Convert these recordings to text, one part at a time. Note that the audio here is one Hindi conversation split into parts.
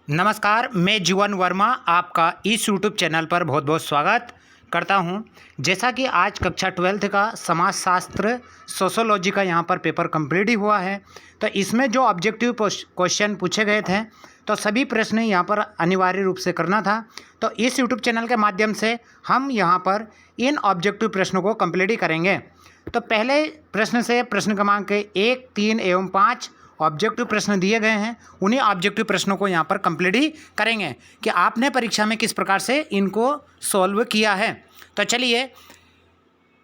नमस्कार, मैं जीवन वर्मा आपका इस यूट्यूब चैनल पर बहुत बहुत स्वागत करता हूं। जैसा कि आज कक्षा 12th का समाजशास्त्र सोशोलॉजी का यहां पर पेपर कंप्लीट ही हुआ है, तो इसमें जो ऑब्जेक्टिव क्वेश्चन पूछे गए थे तो सभी प्रश्न यहां पर अनिवार्य रूप से करना था। तो इस यूट्यूब चैनल के माध्यम से हम यहां पर इन ऑब्जेक्टिव प्रश्नों को कंप्लीट ही करेंगे। तो पहले प्रश्न से प्रश्न क्रमांक 1, 3 एवं 5 ऑब्जेक्टिव प्रश्न दिए गए हैं। उन्हीं ऑब्जेक्टिव प्रश्नों को यहाँ पर कंप्लीट ही करेंगे कि आपने परीक्षा में किस प्रकार से इनको सॉल्व किया है। तो चलिए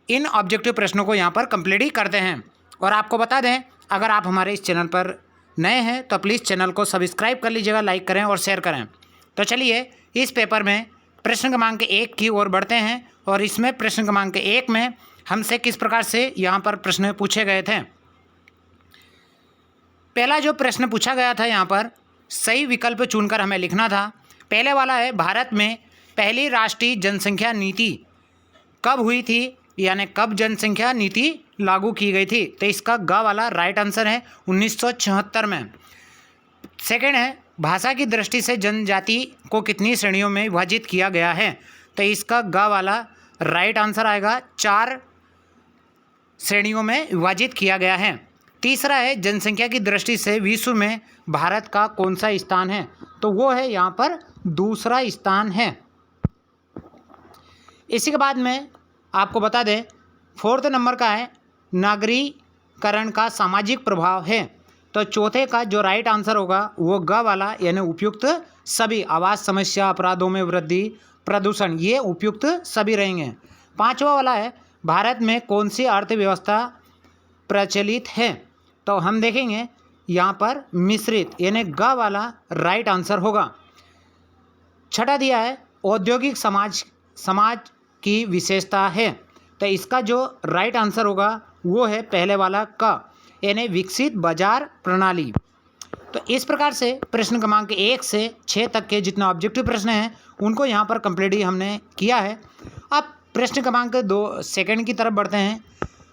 इन ऑब्जेक्टिव प्रश्नों को यहाँ पर कंप्लीट ही करते हैं। और आपको बता दें, अगर आप हमारे इस चैनल पर नए हैं तो प्लीज़ चैनल को सब्सक्राइब कर लीजिएगा, लाइक करें और शेयर करें। तो चलिए इस पेपर में प्रश्न क्रमांक 1 की ओर बढ़ते हैं। और इसमें प्रश्न क्रमांक 1 में हमसे किस प्रकार से यहाँ पर प्रश्न पूछे गए थे। पहला जो प्रश्न पूछा गया था, यहाँ पर सही विकल्प चुनकर हमें लिखना था। पहले वाला है, भारत में पहली राष्ट्रीय जनसंख्या नीति कब हुई थी, यानी कब जनसंख्या नीति लागू की गई थी। तो इसका ग वाला राइट आंसर है 1976 में। सेकंड है, भाषा की दृष्टि से जनजाति को कितनी श्रेणियों में विभाजित किया गया है। तो इसका ग वाला राइट आंसर आएगा 4 श्रेणियों में विभाजित किया गया है। तीसरा है, जनसंख्या की दृष्टि से विश्व में भारत का कौन सा स्थान है। तो वो है यहाँ पर दूसरा स्थान है। इसी के बाद में आपको बता दें, 4th नंबर का है, नागरीकरण का सामाजिक प्रभाव है। तो चौथे का जो राइट आंसर होगा वो ग वाला, यानी उपयुक्त सभी, आवास समस्या, अपराधों में वृद्धि, प्रदूषण, ये उपयुक्त सभी रहेंगे। 5वां वाला है, भारत में कौन सी अर्थव्यवस्था प्रचलित है। तो हम देखेंगे यहाँ पर मिश्रित, यानी ग वाला राइट आंसर होगा। 6ठा दिया है, औद्योगिक समाज की विशेषता है। तो इसका जो राइट आंसर होगा वो है पहले वाला क, यानी विकसित बाजार प्रणाली। तो इस प्रकार से प्रश्न क्रमांक 1 से 6 तक के जितने ऑब्जेक्टिव प्रश्न हैं उनको यहाँ पर कंप्लीट ही हमने किया है। अब प्रश्न क्रमांक 2 सेकंड की तरफ बढ़ते हैं।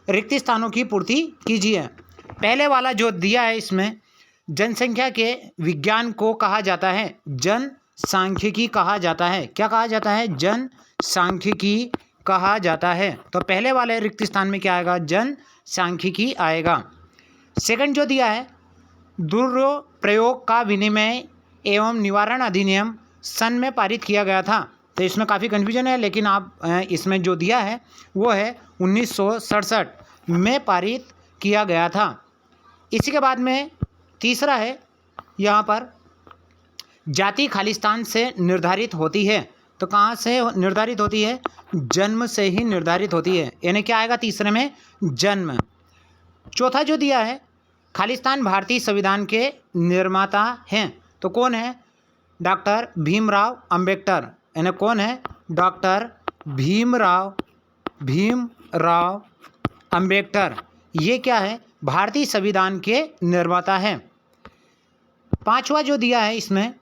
रिक्त स्थानों की पूर्ति कीजिए। पहले वाला जो दिया है, इसमें जनसंख्या के विज्ञान को कहा जाता है जनसांख्यिकी कहा जाता है। क्या कहा जाता है? जनसांख्यिकी कहा जाता है। तो पहले वाले रिक्त स्थान में क्या आएगा? जनसांख्यिकी आएगा। सेकंड जो दिया है, दुरुपयोग का विनिमय एवं निवारण अधिनियम सन में पारित किया गया था। तो इसमें काफ़ी कन्फ्यूजन है, लेकिन आप इसमें जो दिया है वो है 1967 में पारित किया गया था। इसी के बाद में तीसरा है, यहाँ पर जाति खालिस्तान से निर्धारित होती है। तो कहाँ से निर्धारित होती है? जन्म से ही निर्धारित होती है, यानी क्या आएगा तीसरे में? जन्म। चौथा जो दिया है, खालिस्तान भारतीय संविधान के निर्माता हैं। तो कौन है? डॉक्टर भीमराव अंबेडकर। यानी कौन है? डॉक्टर भीमराव अंबेडकर। ये क्या है? भारतीय संविधान के निर्माता है। 5वां जो दिया है, इसमें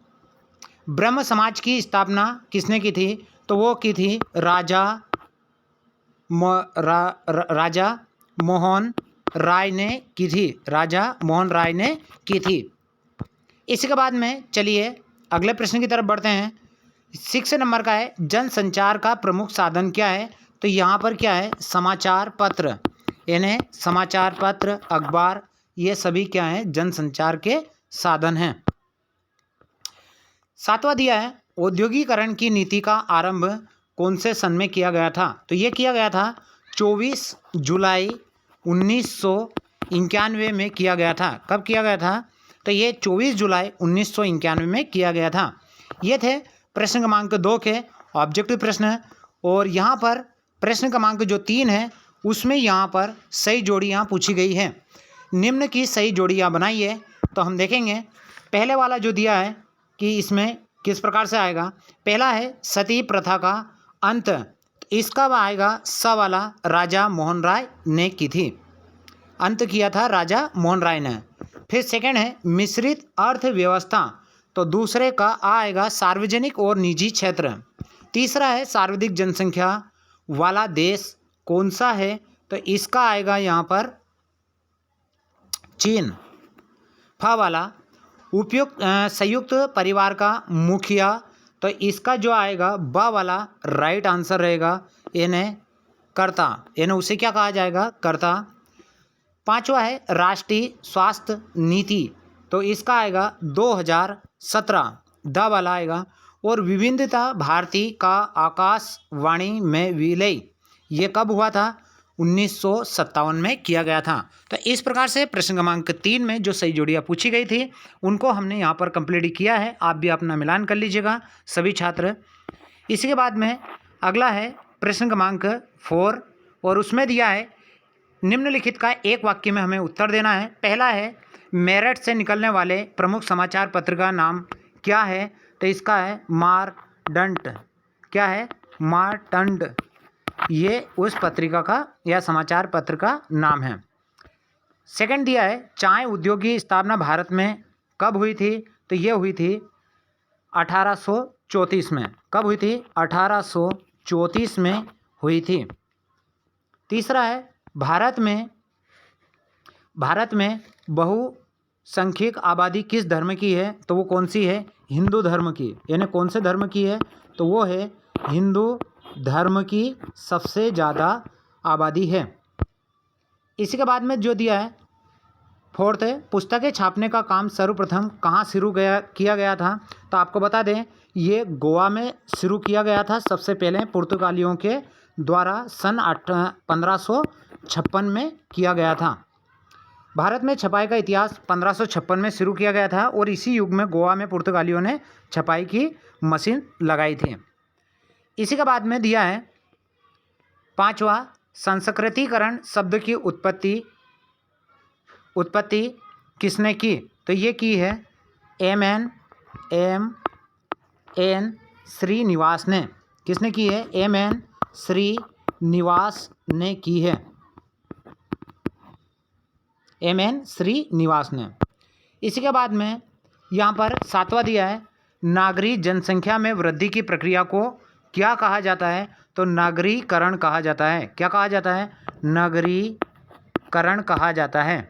ब्रह्म समाज की स्थापना किसने की थी? तो वो की थी राजा मोहन राय ने की थी। राजा मोहन राय ने की थी। इसी के बाद में चलिए अगले प्रश्न की तरफ बढ़ते हैं। 6 नंबर का है, जनसंचार का प्रमुख साधन क्या है। तो यहाँ पर क्या है? समाचार पत्र, यानी समाचार पत्र, अखबार, ये सभी क्या है? जनसंचार के साधन हैं। 7वां दिया है, औद्योगिकरण की नीति का आरंभ कौन से सन में किया गया था। तो ये किया गया था 24 जुलाई 1991 में किया गया था। कब किया गया था? तो ये 24 जुलाई 1991 में किया गया था। ये थे प्रश्न क्रमांक 2 के ऑब्जेक्टिव प्रश्न। और यहाँ पर प्रश्न क्रमांक जो 3 है उसमें यहाँ पर सही जोड़ियाँ पूछी गई हैं। निम्न की सही जोड़ियाँ बनाइए। तो हम देखेंगे पहले वाला जो दिया है कि इसमें किस प्रकार से आएगा। पहला है, सती प्रथा का अंत। इसका आएगा स वाला, राजा मोहन राय ने की थी। अंत किया था राजा मोहन राय ने। फिर सेकंड है, मिश्रित अर्थव्यवस्था। तो दूसरे का आएगा सार्वजनिक और निजी क्षेत्र। तीसरा है, सर्वाधिक जनसंख्या वाला देश कौन सा है। तो इसका आएगा यहाँ पर चीन। फ वाला, उपयुक्त संयुक्त परिवार का मुखिया, तो इसका जो आएगा ब वाला राइट आंसर रहेगा, यानी कर्ता, यानी उसे क्या कहा जाएगा, कर्ता। पांचवा है राष्ट्रीय स्वास्थ्य नीति, तो इसका आएगा 2017, द वाला आएगा। और विभिन्नता भारती का आकाशवाणी में विलय, ये कब हुआ था, 1957 में किया गया था। तो इस प्रकार से प्रश्न क्रमांक 3 में जो सही जोड़ियाँ पूछी गई थी उनको हमने यहाँ पर कंप्लीट किया है। आप भी अपना मिलान कर लीजिएगा सभी छात्र। इसी के बाद में अगला है प्रश्न क्रमांक 4, और उसमें दिया है निम्नलिखित का एक वाक्य में हमें उत्तर देना है। पहला है मेरठ से निकलने वाले प्रमुख समाचार पत्र का नाम क्या है, तो इसका है मारदंड। क्या है, मारदंड, ये उस पत्रिका का या समाचार पत्र का नाम है। सेकंड दिया है चाय उद्योग की स्थापना भारत में कब हुई थी, तो ये हुई थी 1834 में। कब हुई थी, 1834 में हुई थी। तीसरा है भारत में बहुसंख्यक आबादी किस धर्म की है, तो वो कौन सी है, हिंदू धर्म की। यानी कौन से धर्म की है, तो वो है हिंदू धर्म की सबसे ज़्यादा आबादी है। इसी के बाद में जो दिया है फोर्थ है पुस्तकें छापने का काम सर्वप्रथम कहाँ शुरू किया गया था, तो आपको बता दें ये गोवा में शुरू किया गया था सबसे पहले पुर्तगालियों के द्वारा सन 1556 में किया गया था। भारत में छपाई का इतिहास 1556 में शुरू किया गया था और इसी युग में गोवा में पुर्तगालियों ने छपाई की मशीन लगाई थी। इसी के बाद में दिया है पांचवा संस्कृतिकरण शब्द की उत्पत्ति किसने की, तो ये की है एम एन श्रीनिवास ने। किसने की है, एम एन श्रीनिवास ने की है, एम एन श्रीनिवास ने। इसी के बाद में यहाँ पर सातवां दिया है नागरिक जनसंख्या में वृद्धि की प्रक्रिया को क्या कहा जाता है, तो नगरीकरण कहा जाता है। क्या कहा जाता है, नगरीकरण कहा जाता है।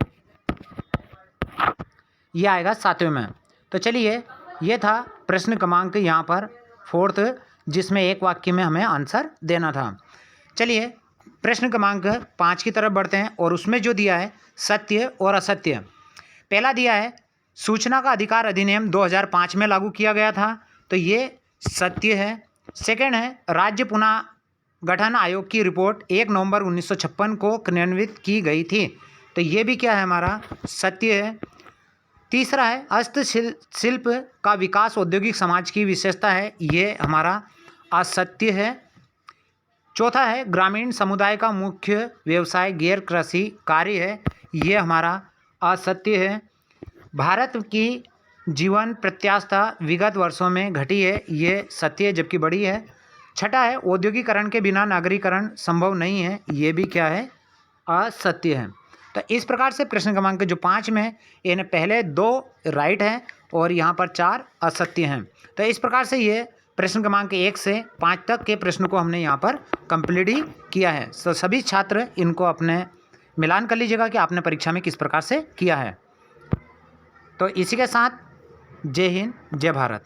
ये आएगा 7वें में। तो चलिए ये था प्रश्न क्रमांक यहाँ पर 4th, जिसमें एक वाक्य में हमें आंसर देना था। चलिए प्रश्न क्रमांक 5 की तरफ बढ़ते हैं और उसमें जो दिया है सत्य और असत्य। पहला दिया है सूचना का अधिकार अधिनियम 2005 में लागू किया गया था, तो ये सत्य है। सेकंड है राज्य पुनः गठन आयोग की रिपोर्ट 1 नवंबर 1956 को क्रियान्वित की गई थी, तो ये भी क्या है, हमारा सत्य है। तीसरा है हस्तशिल्प का विकास औद्योगिक समाज की विशेषता है, ये हमारा असत्य है। चौथा है ग्रामीण समुदाय का मुख्य व्यवसाय गैर कृषि कार्य है, ये हमारा असत्य है। भारत की जीवन प्रत्याशा विगत वर्षों में घटी है, ये सत्य है जबकि बढ़ी है। छठा है औद्योगिकरण के बिना नागरीकरण संभव नहीं है, ये भी क्या है, असत्य है। तो इस प्रकार से प्रश्न क्रमांक जो 5 में है इन्हें पहले 2 राइट हैं और यहाँ पर 4 असत्य हैं। तो इस प्रकार से ये प्रश्न क्रमांक 1 से 5 तक के प्रश्न को हमने यहाँ पर कंप्लीट ही किया है। तो सभी छात्र इनको अपने मिलान कर लीजिएगा कि आपने परीक्षा में किस प्रकार से किया है। तो इसी के साथ जय हिंद जय भारत।